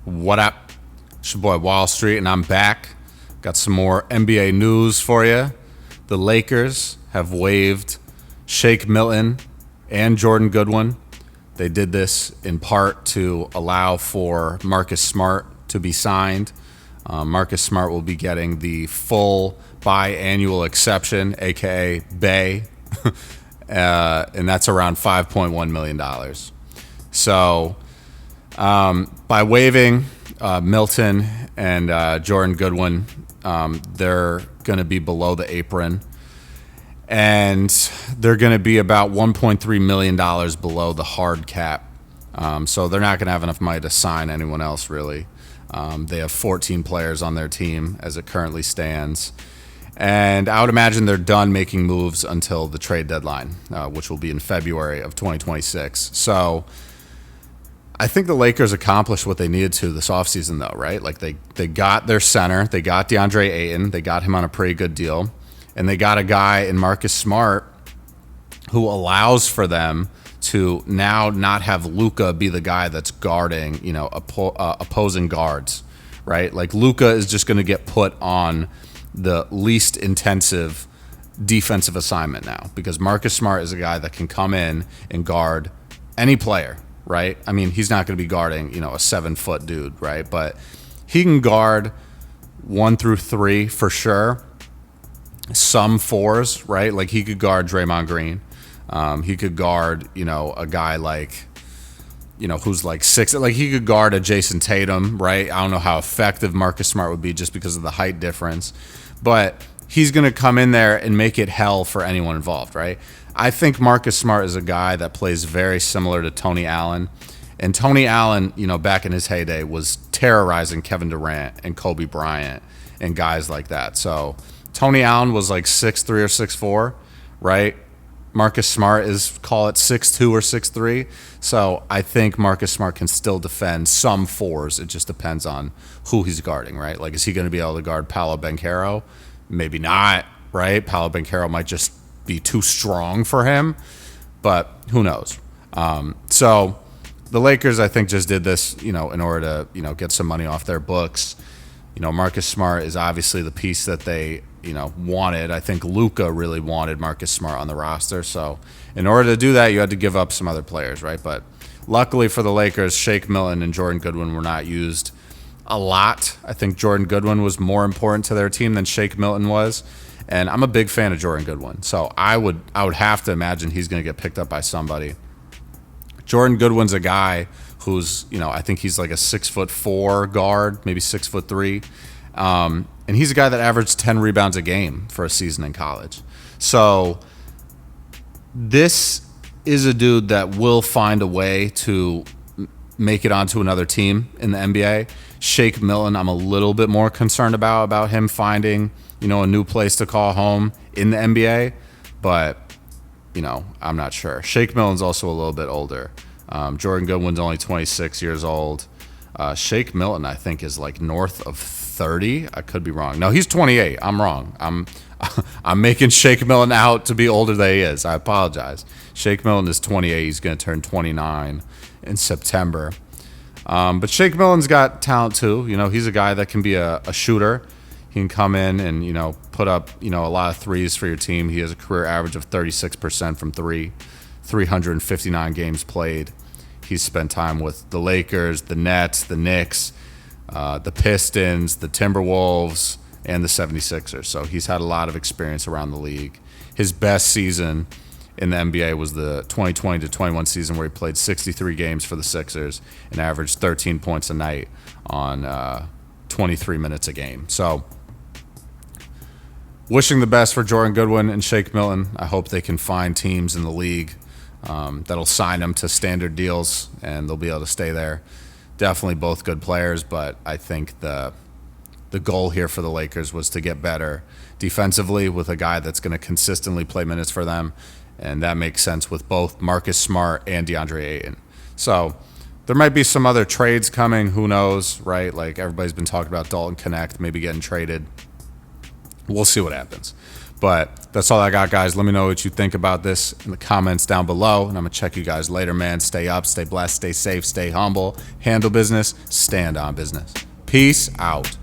What up? It's your boy Wall Street, and I'm back. Got some more NBA news for you. The Lakers have waived Shake Milton and Jordan Goodwin. They did this in part to allow for Marcus Smart to be signed. Marcus Smart will be getting the full biannual exception, aka Bay, and that's around $5.1 million. So by waiving Milton and Jordan Goodwin, they're going to be below the apron, and they're going to be about $1.3 million below the hard cap. So they're not going to have enough money to sign anyone else, really. They have 14 players on their team as it currently stands. And I would imagine they're done making moves until the trade deadline, which will be in February of 2026. So I think the Lakers accomplished what they needed to this offseason, though, right? Like they got their center. They got DeAndre Ayton. They got him on a pretty good deal. And they got a guy in Marcus Smart who allows for them to now not have Luka be the guy that's guarding, opposing guards, right? Like Luka is just going to get put on the least intensive defensive assignment now because Marcus Smart is a guy that can come in and guard any player, right? I mean, he's not going to be guarding, a 7-foot dude, right? But he can guard 1 through 3 for sure. Some 4s, right? Like he could guard Draymond Green. He could guard, a guy like, who's like 6. Like he could guard a Jason Tatum, right? I don't know how effective Marcus Smart would be just because of the height difference. But he's going to come in there and make it hell for anyone involved, right? I think Marcus Smart is a guy that plays very similar to Tony Allen. And Tony Allen, back in his heyday was terrorizing Kevin Durant and Kobe Bryant and guys like that. So Tony Allen was like 6'3" or 6'4", right? Marcus Smart is, call it 6'2" or 6'3". So I think Marcus Smart can still defend some 4s. It just depends on who he's guarding, right? Like, is he going to be able to guard Paolo Banchero? Maybe not, right? Paolo Banchero might just be too strong for him, but who knows? So the Lakers, I think, just did this, in order to, get some money off their books. Marcus Smart is obviously the piece that they, wanted. I think Luka really wanted Marcus Smart on the roster. So in order to do that, you had to give up some other players, right? But luckily for the Lakers, Shake Milton and Jordan Goodwin were not used a lot. I think Jordan Goodwin was more important to their team than Shake Milton was. And I'm a big fan of Jordan Goodwin. So I would have to imagine he's going to get picked up by somebody. Jordan Goodwin's a guy who's, I think he's like a 6'4" guard, maybe 6'3". And he's a guy that averaged 10 rebounds a game for a season in college. So this is a dude that will find a way to make it onto another team in the NBA. Shake Milton, I'm a little bit more concerned about him finding, a new place to call home in the NBA. But, I'm not sure. Shake Milton's also a little bit older. Jordan Goodwin's only 26 years old. Shake Milton, I think, is like north of 30. I could be wrong. No, he's 28. I'm wrong. I'm making Shake Milton out to be older than he is. I apologize. Shake Milton is 28. He's going to turn 29 in September. But Shake Milton's got talent too. He's a guy that can be a shooter. He can come in and, put up, a lot of threes for your team. He has a career average of 36% from 3, 359 games played. He's spent time with the Lakers, the Nets, the Knicks, the Pistons, the Timberwolves, and the 76ers. So he's had a lot of experience around the league. His best season in the NBA was the 2020-21 season where he played 63 games for the Sixers and averaged 13 points a night on 23 minutes a game. So wishing the best for Jordan Goodwin and Shake Milton. I hope they can find teams in the league that'll sign them to standard deals, and they'll be able to stay there. Definitely both good players, but I think the goal here for the Lakers was to get better defensively with a guy that's going to consistently play minutes for them, and that makes sense with both Marcus Smart and DeAndre Ayton. So there might be some other trades coming. Who knows, right? Like everybody's been talking about Dalton Connect maybe getting traded. We'll see what happens. But that's all I got, guys. Let me know what you think about this in the comments down below, and I'm gonna check you guys later, man. Stay up, stay blessed, stay safe, stay humble, handle business, stand on business. Peace out.